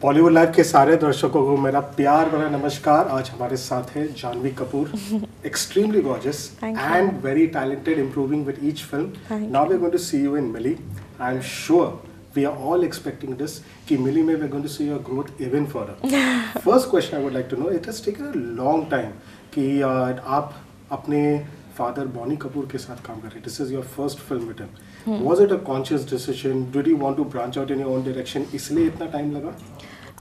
Bollywood live के सारे दर्शकों को मेरा प्यार भरा नमस्कार। आज हमारे साथ है Janhvi Kapoor, extremely gorgeous and very talented, improving with each film. Now we're going to see you in Mili. I'm sure we are all expecting this. कि Mili में we're going to see your growth even further. First question I would like to know, it has taken a long time कि आप अपने father Bonnie Kapoor के साथ काम कर रहे हैं. This is your first film with him. Was it a conscious decision? Did you want to branch out in your own direction? इसलिए इतना time लगा?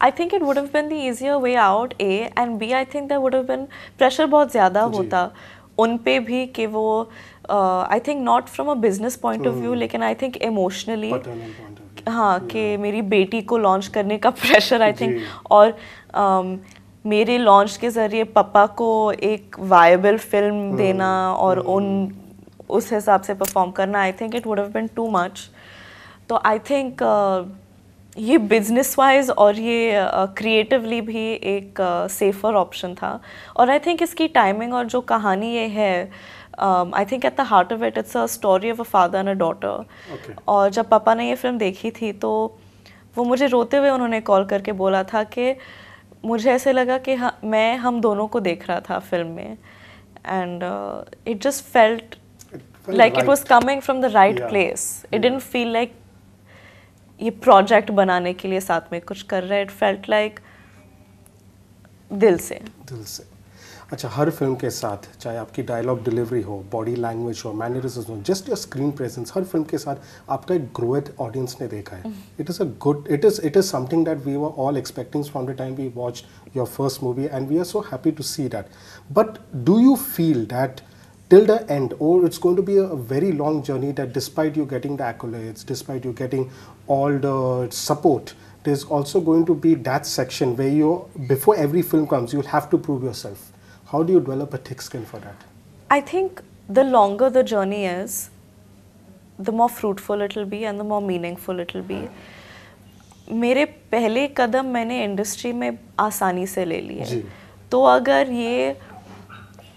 I think it would have been the easier way out, A, and B, I think there would have been pressure बहुत ज़्यादा होता उन पे भी कि वो I think not from a business point of view, लेकिन I think emotionally हाँ कि मेरी बेटी को लॉन्च करने का प्रेशर आई थिंक और मेरे लॉन्च के ज़रिए पापा को एक वायबल फिल्म देना और उस हिसाब से परफॉर्म करना, I think it would have been too much. तो आई थिंक ये बिजनेस वाइज और ये क्रिएटिवली भी एक सेफर ऑप्शन था. और आई थिंक इसकी टाइमिंग और जो कहानी ये है, I think at the heart of it it's a story of a father and a daughter. और जब पापा ने ये फिल्म देखी थी तो वो मुझे रोते हुए उन्होंने कॉल करके बोला था कि मुझे ऐसे लगा कि हम दोनों को देख रहा था फिल्म में, and it just felt like it was coming from the right place. It didn't feel like ये प्रोजेक्ट बनाने के लिए साथ में कुछ कर रहे. It felt like दिल से. अच्छा, हर फिल्म के साथ चाहे आपकी डायलॉग डिलीवरी हो, बॉडी लैंग्वेज हो, मैनरिज्म हो, जस्ट योर स्क्रीन प्रेजेंस, हर फिल्म के साथ आपका एक ग्रोथ ऑडियंस ने देखा है. It is something that we were all expecting from the time we watched your first movie and we are so happy to see that. But do you feel that till the end, or it's going to be a very long journey that despite you getting the accolades, despite you getting all the support, there's also going to be that section where you, before every film comes, you'll have to prove yourself. How do you develop a thick skin for that? I think the longer the journey is, the more fruitful it will be and the more meaningful it will be. मेरे पहले कदम मैंने industry में आसानी से ले लिए. तो अगर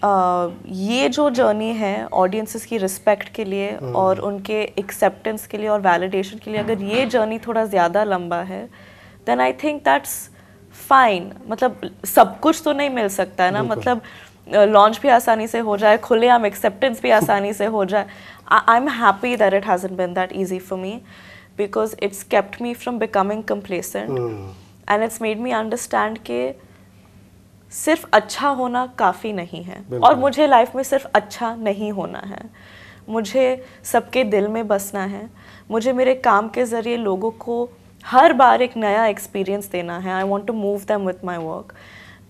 ये जो जर्नी है ऑडियंसेस की रिस्पेक्ट के लिए और उनके एक्सेप्टेंस के लिए और वैलिडेशन के लिए, अगर ये जर्नी थोड़ा ज़्यादा लंबा है, then I think that's fine. मतलब सब कुछ तो नहीं मिल सकता है ना, मतलब लॉन्च भी आसानी से हो जाए, खुलेआम एक्सेप्टेंस भी आसानी से हो जाए. I am happy that it hasn't been that easy for me because it's kept me from becoming complacent and it's made me understand के सिर्फ अच्छा होना काफ़ी नहीं है. और मुझे लाइफ में सिर्फ अच्छा नहीं होना है, मुझे सबके दिल में बसना है. मुझे मेरे काम के ज़रिए लोगों को हर बार एक नया एक्सपीरियंस देना है. I want to move them with my work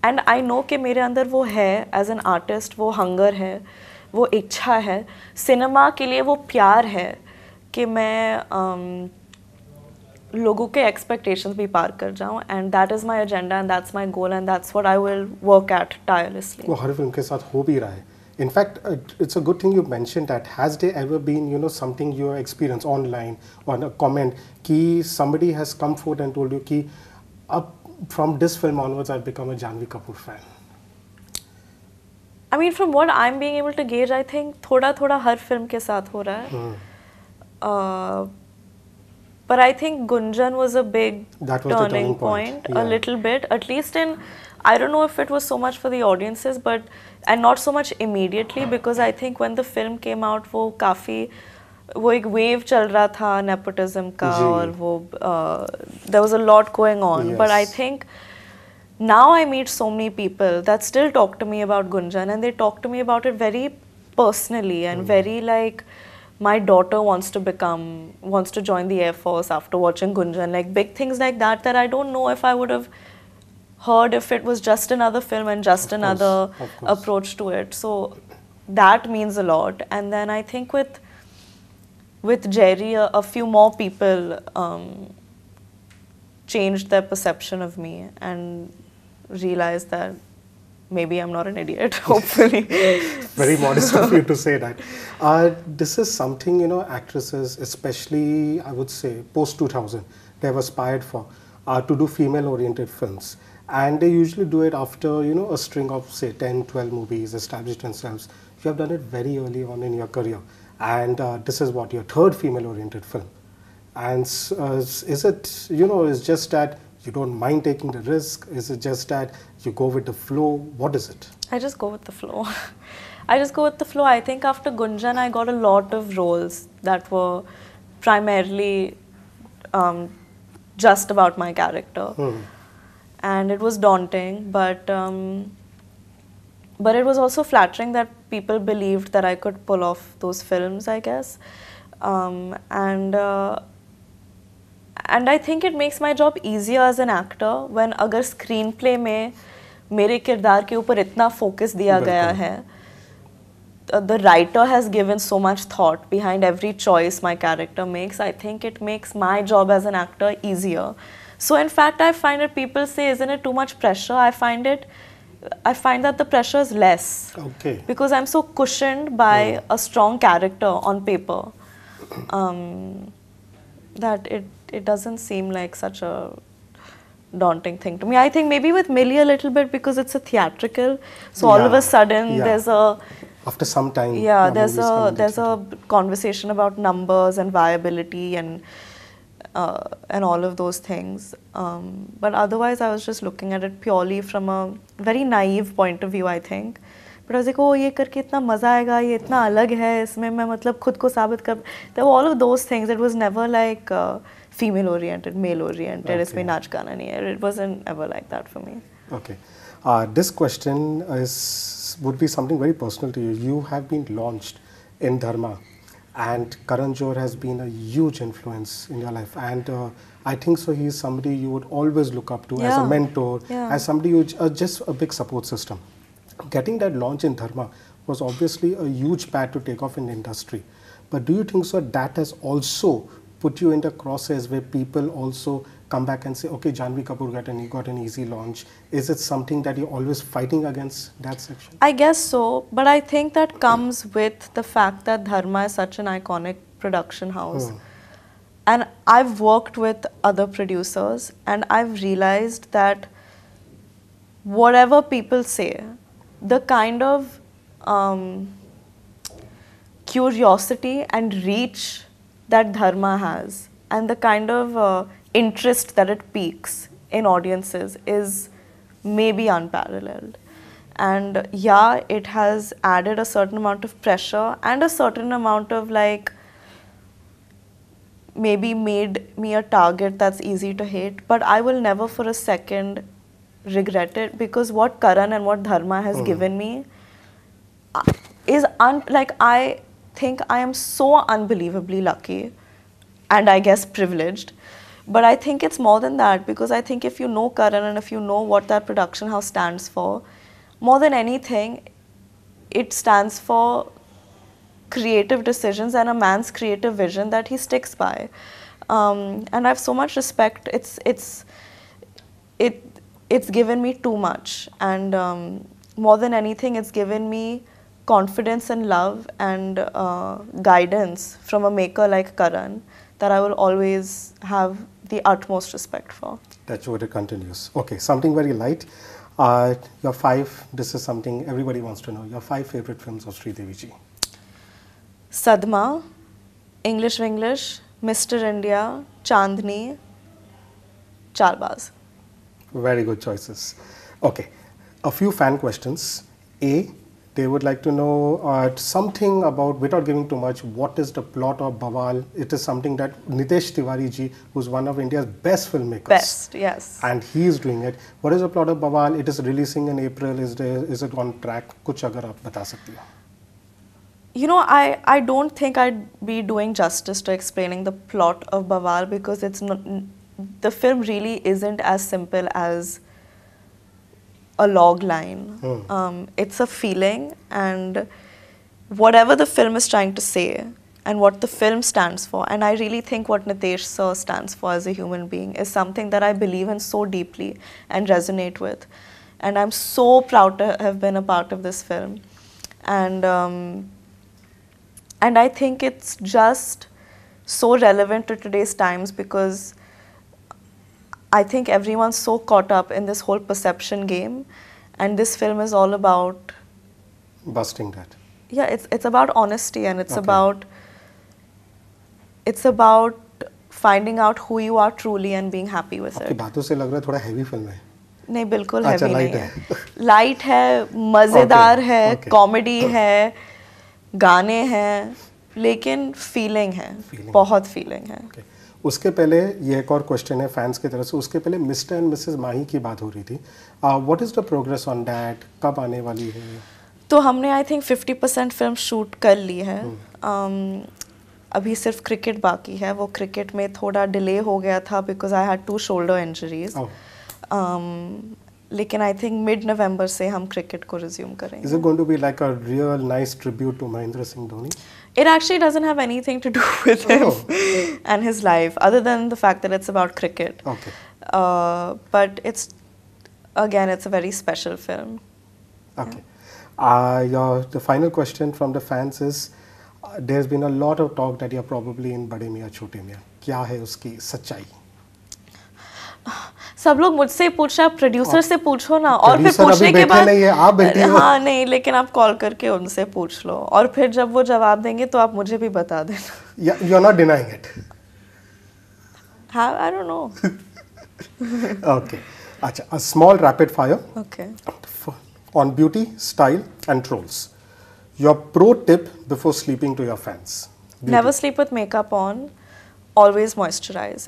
and I know कि मेरे अंदर वो है एज एन आर्टिस्ट, वो हंगर है, वो इच्छा है. सिनेमा के लिए वो प्यार है कि मैं लोगों के एक्सपेक्टेशंस भी पार कर जाऊं, and that is my agenda and that's my goal and that's what I will work at tirelessly. वो हर फिल्म के साथ हो भी रहा है. In fact, it's a good thing you mentioned that. Has there ever been, something you experience online or a comment कि somebody has come forward and told you कि अब from this film onwards I've become a Janhvi Kapoor fan? I mean, from what I'm being able to gauge, I think थोड़ा हर film के साथ हो रहा है. But I think Gunjan was a big turning point, a little bit, at least in, I don't know if it was so much for the audiences, but and not so much immediately because I think when the film came out, वो एक wave चल रहा था nepotism का और वो there was a lot going on. But I think now I meet so many people that still talk to me about Gunjan and they talk to me about it very personally and very like, my daughter wants to join the Air Force after watching Gunjan, like big things like that I don't know if I would have heard if it was just another film and just another approach to it. So that means a lot. And then I think with Jerry, a few more people changed their perception of me and realized that maybe I'm not an idiot, hopefully. Very modest of you to say that. This is something, actresses, especially, I would say, post-2000, they have aspired for, to do female-oriented films. And they usually do it after, a string of, say, 10, 12 movies, established themselves. You have done it very early on in your career. And this is what, your third female-oriented film. And is it, it's just that You don't mind taking the risk? Is it just that you go with the flow? What is it? I just go with the flow. I just go with the flow. I think after Gunjan, I got a lot of roles that were primarily just about my character. And it was daunting, but it was also flattering that people believed that I could pull off those films, I guess. And I think it makes my job easier as an actor when अगर screenplay में मेरे किरदार के ऊपर इतना focus दिया गया है, the writer has given so much thought behind every choice my character makes. I think it makes my job as an actor easier. So in fact, I find that people say, isn't it too much pressure? I find that the pressure is less. Okay. Because I'm so cushioned by a strong character on paper, that it doesn't seem like such a daunting thing to me. I think maybe with Mili a little bit because it's a theatrical, so all of a sudden there's a... After some time, there's a conversation about numbers and viability and all of those things. But otherwise, I was just looking at it purely from a very naive point of view, I think. But I was like, oh, ये करके इतना मजा आएगा, ये इतना अलग है, इसमें मैं मतलब खुद को साबित कर. There were all of those things. It was never like female oriented, male oriented. इसमें नाच गाना नहीं है. It wasn't ever like that for me. Okay. This question would be something very personal to you. You have been launched in Dharma, and Karan Johar has been a huge influence in your life. And I think so. He is somebody you would always look up to as a mentor, as somebody who just a big support system. Getting that launch in Dharma was obviously a huge pad to take off in the industry. But do you think so that has also put you in the crosshairs where people also come back and say, okay, Janhvi Kapoor got an easy launch? Is it something that you're always fighting against that section? I guess so, but I think that comes with the fact that Dharma is such an iconic production house. And I've worked with other producers and I've realized that whatever people say, the kind of curiosity and reach that Dharma has and the kind of interest that it piques in audiences is maybe unparalleled. And yeah, it has added a certain amount of pressure and a certain amount of like maybe made me a target that's easy to hate, but I will never for a second regret it because what Karan and what Dharma has given me is like I think I am so unbelievably lucky and I guess privileged. But I think it's more than that because I think if you know Karan and if you know what that production house stands for, more than anything, it stands for creative decisions and a man's creative vision that he sticks by. And I have so much respect. It's given me too much. And more than anything, it's given me confidence and love and guidance from a maker like Karan that I will always have the utmost respect for. That's what it continues. Okay, something very light. Your 5, this is something everybody wants to know. Your 5 favorite films of Sridevi ji. Sadma, English Winglish, Mr. India, Chandni, Charbaz. Very good choices. Okay, a few fan questions. A, they would like to know something about, without giving too much, what is the plot of Bawal? It is something that Nitesh Tiwari ji, who's one of India's best filmmakers. Best, yes. And he is doing it. What is the plot of Bawal? It is releasing in April. Is it on track? Kuch agar aap bata sakti ho. You know, I don't think I'd be doing justice to explaining the plot of Bawal because it's not, the film really isn't as simple as a log line. It's a feeling, and whatever the film is trying to say and what the film stands for, and I really think what Nitesh sir stands for as a human being is something that I believe in so deeply and resonate with. And I'm so proud to have been a part of this film. And I think it's just so relevant to today's times because I think everyone's so caught up in this whole perception game, and this film is all about busting that. Yeah, it's about honesty, and it's about finding out who you are truly and being happy with आपकी it. बातों से लग रहा है थोड़ा heavy film है. नहीं बिल्कुल अच्छा, हैवी नहीं light है. लाइट है, मज़ेदार है, okay. कॉमेडी है, गाने हैं, लेकिन फीलिंग है, बहुत फीलिंग है. Okay. उसके पहले ये एक और क्वेश्चन है फैंस की तरफ से. उसके पहले मिस्टर एंड मिसेस माही की बात हो रही थी. What is the progress on that? कब आने वाली है? तो हमने आई थिंक 50% फिल्म शूट कर ली है. अभी सिर्फ क्रिकेट बाकी है. वो क्रिकेट में थोड़ा डिले हो गया था because I had 2 shoulder injuries. लेकिन आई थिंक मिड नवंबर से हम क्रिकेट को रिज्यूम करेंगे. Is it going to be like a real nice tribute to Mahendra Singh Dhoni? It actually doesn't have anything to do with him and his life, other than the fact that it's about cricket. Okay. But it's a very special film. Okay. The final question from the fans is, there's been a lot of talk that you're probably in बड़े मियाँ छोटे मियाँ. क्या है उसकी सच्चाई? सब लोग मुझसे पूछ रहे, आप प्रोड्यूसर से पूछो ना. और फिर पूछने के बाद नहीं है, आप बैठे हो. हाँ नहीं, लेकिन आप कॉल करके उनसे पूछ लो और फिर जब वो जवाब देंगे तो आप मुझे भी बता देना. You're not denying it. I don't know. Okay. अच्छा, a small rapid fire. Okay. On beauty, style and trolls. Your pro tip before sleeping to your fans. Beauty. Never sleep with makeup on. Always moisturize.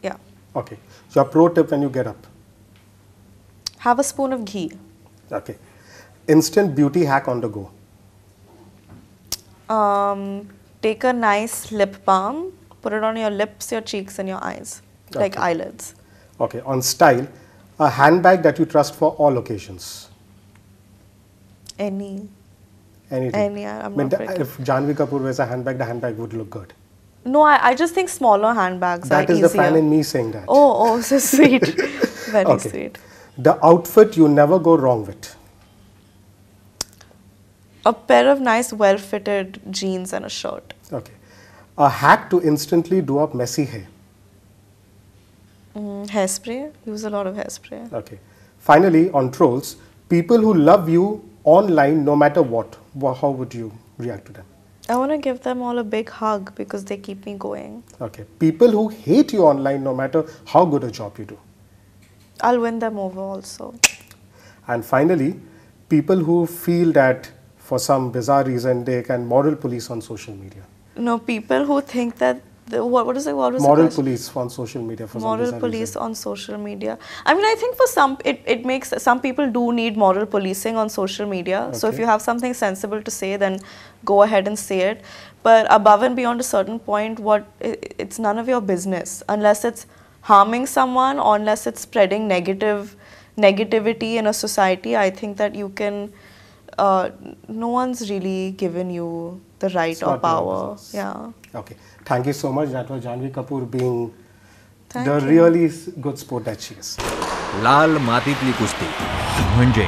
Yeah. Okay. Your pro tip when you get up. Have a spoon of ghee. Okay. Instant beauty hack on the go. Take a nice lip balm. Put it on your lips, your cheeks and your eyes. Like eyelids. Okay. On style, a handbag that you trust for all occasions. Anything. I'm not very if Janhvi Kapoor wears a handbag, the handbag would look good. No, I just think smaller handbags are easier. That is the fan in me saying that. Oh, so sweet. Very sweet. The outfit you never go wrong with. A pair of nice, well-fitted jeans and a shirt. Okay. A hack to instantly do up messy hair. Hairspray. Use a lot of hairspray. Okay. Finally, on trolls, people who love you online no matter what, how would you react to them? I want to give them all a big hug because they keep me going. Okay. People who hate you online no matter how good a job you do. I'll win them over also. And finally, people who feel that for some bizarre reason they can moral police on social media. No, people who think that what is it? What was moral police on social media for moral some police reason. on social media. I mean, I think for some it makes some people do need moral policing on social media. Okay. So if you have something sensible to say, then go ahead and say it. But above and beyond a certain point, it's none of your business unless it's harming someone or unless it's spreading negativity in a society. I think that you can. No one's really given you the right or power. Yeah. Okay. Thank you so much. That was Janhvi Kapoor being Thank the you. really good sport that she is. लाल मातीतली कुस्ती म्हणजे